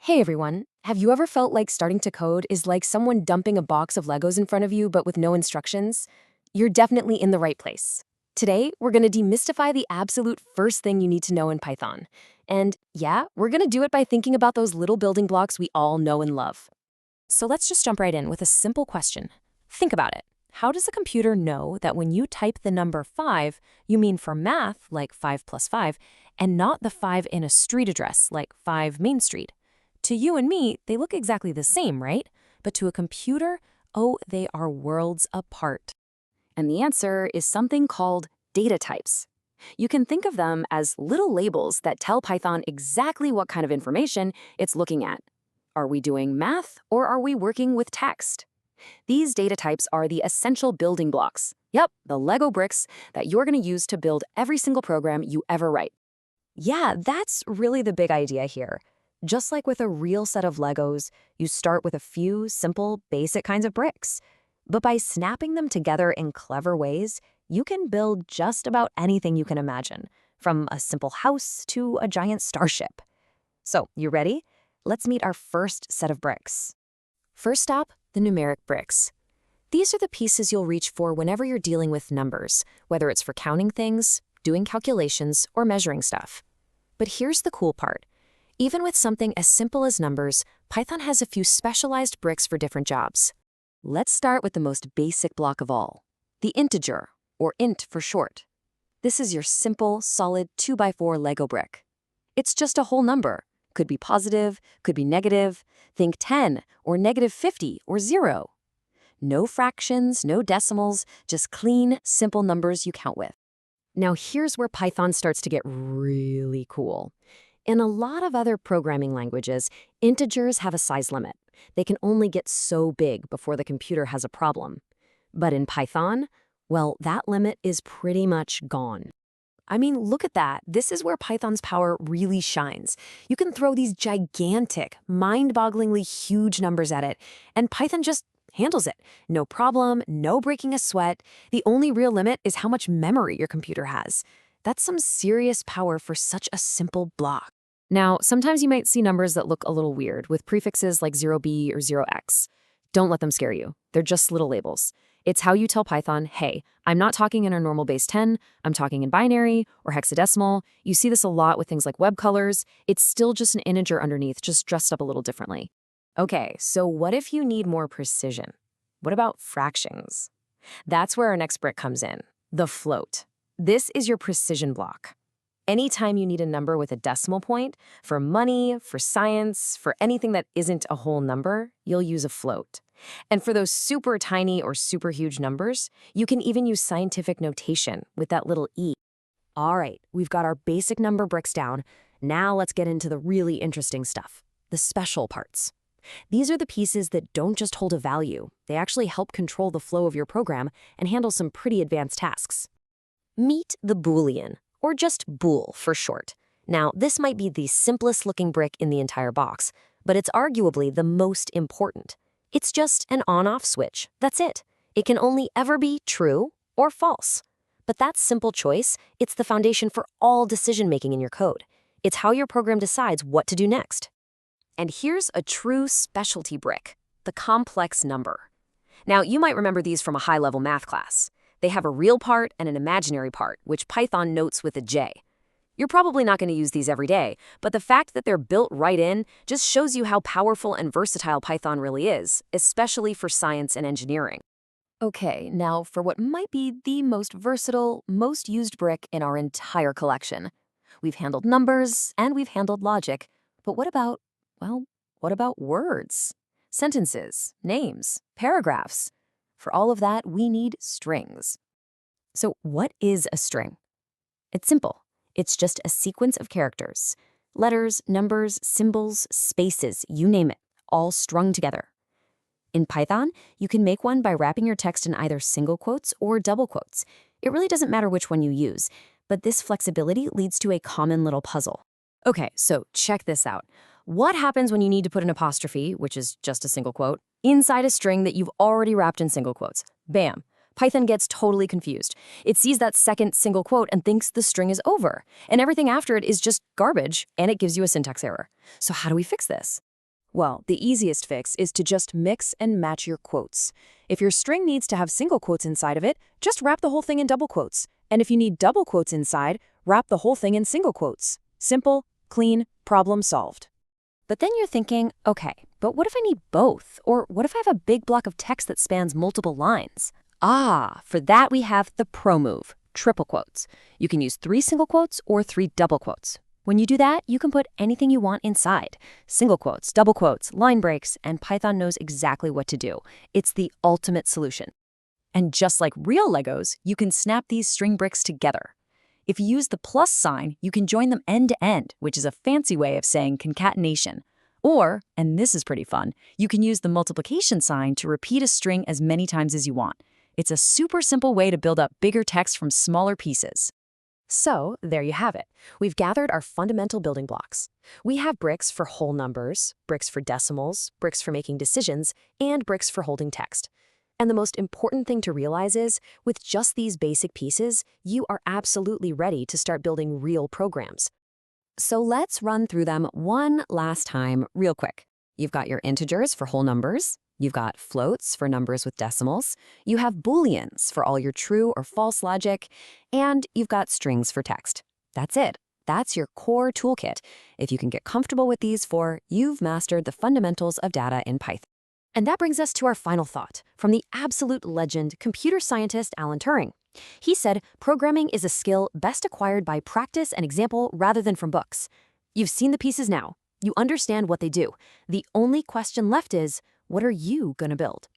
Hey everyone, have you ever felt like starting to code is like someone dumping a box of Legos in front of you but with no instructions? You're definitely in the right place. Today, we're going to demystify the absolute first thing you need to know in Python. And yeah, we're going to do it by thinking about those little building blocks we all know and love. So let's just jump right in with a simple question. Think about it. How does a computer know that when you type the number 5, you mean for math, like 5 plus 5, and not the 5 in a street address, like 5 Main Street? To you and me, they look exactly the same, right? But to a computer, oh, they are worlds apart. And the answer is something called data types. You can think of them as little labels that tell Python exactly what kind of information it's looking at. Are we doing math or are we working with text? These data types are the essential building blocks. Yep, the Lego bricks that you're going to use to build every single program you ever write. Yeah, that's really the big idea here. Just like with a real set of Legos, you start with a few simple, basic kinds of bricks. But by snapping them together in clever ways, you can build just about anything you can imagine, from a simple house to a giant starship. So, you ready? Let's meet our first set of bricks. First stop, the numeric bricks. These are the pieces you'll reach for whenever you're dealing with numbers, whether it's for counting things, doing calculations, or measuring stuff. But here's the cool part. Even with something as simple as numbers, Python has a few specialized bricks for different jobs. Let's start with the most basic block of all, the integer, or int for short. This is your simple, solid 2x4 Lego brick. It's just a whole number. Could be positive, could be negative. Think 10, or -50, or 0. No fractions, no decimals, just clean, simple numbers you count with. Now here's where Python starts to get really cool. In a lot of other programming languages, integers have a size limit. They can only get so big before the computer has a problem. But in Python, well, that limit is pretty much gone. I mean, look at that. This is where Python's power really shines. You can throw these gigantic, mind-bogglingly huge numbers at it, and Python just handles it. No problem, no breaking a sweat. The only real limit is how much memory your computer has. That's some serious power for such a simple block. Now, sometimes you might see numbers that look a little weird with prefixes like 0b or 0x. Don't let them scare you. They're just little labels. It's how you tell Python, hey, I'm not talking in our normal base 10, I'm talking in binary or hexadecimal. You see this a lot with things like web colors. It's still just an integer underneath, just dressed up a little differently. Okay, so what if you need more precision? What about fractions? That's where our next brick comes in, the float. This is your precision block. Anytime you need a number with a decimal point, for money, for science, for anything that isn't a whole number, you'll use a float. And for those super tiny or super huge numbers, you can even use scientific notation with that little e. All right, we've got our basic number bricks down. Now let's get into the really interesting stuff, the special parts. These are the pieces that don't just hold a value. They actually help control the flow of your program and handle some pretty advanced tasks. Meet the Boolean, or just bool for short. Now, this might be the simplest looking brick in the entire box, but it's arguably the most important. It's just an on-off switch. That's it. It can only ever be true or false. But that simple choice, it's the foundation for all decision-making in your code. It's how your program decides what to do next. And here's a true specialty brick, the complex number. Now, you might remember these from a high-level math class. They have a real part and an imaginary part, which Python notes with a J. You're probably not going to use these every day, but the fact that they're built right in just shows you how powerful and versatile Python really is, especially for science and engineering. Okay, now for what might be the most versatile, most used brick in our entire collection. We've handled numbers and we've handled logic, but what about words? Sentences, names, paragraphs? For all of that, we need strings. So what is a string? It's simple. It's just a sequence of characters. Letters, numbers, symbols, spaces, you name it, all strung together. In Python, you can make one by wrapping your text in either single quotes or double quotes. It really doesn't matter which one you use, but this flexibility leads to a common little puzzle. Okay, so check this out. What happens when you need to put an apostrophe, which is just a single quote, inside a string that you've already wrapped in single quotes? Bam! Python gets totally confused. It sees that second single quote and thinks the string is over, and everything after it is just garbage, and it gives you a syntax error. So how do we fix this? Well, the easiest fix is to just mix and match your quotes. If your string needs to have single quotes inside of it, just wrap the whole thing in double quotes. And if you need double quotes inside, wrap the whole thing in single quotes. Simple, clean, problem solved. But then you're thinking, okay, but what if I need both? Or what if I have a big block of text that spans multiple lines? For that we have the pro move, triple quotes. You can use 3 single quotes or 3 double quotes. When you do that, you can put anything you want inside. Single quotes, double quotes, line breaks, and Python knows exactly what to do. It's the ultimate solution. And just like real Legos, you can snap these string bricks together. If you use the plus sign, you can join them end to end, which is a fancy way of saying concatenation. Or, and this is pretty fun, you can use the multiplication sign to repeat a string as many times as you want. It's a super simple way to build up bigger text from smaller pieces. So, there you have it. We've gathered our fundamental building blocks. We have bricks for whole numbers, bricks for decimals, bricks for making decisions, and bricks for holding text. And the most important thing to realize is, with just these basic pieces, you are absolutely ready to start building real programs. So let's run through them one last time real quick. You've got your integers for whole numbers. You've got floats for numbers with decimals. You have booleans for all your true or false logic. And you've got strings for text. That's it. That's your core toolkit. If you can get comfortable with these 4, you've mastered the fundamentals of data in Python. And that brings us to our final thought from the absolute legend, computer scientist Alan Turing. He said, programming is a skill best acquired by practice and example rather than from books. You've seen the pieces now. You understand what they do. The only question left is, what are you going to build?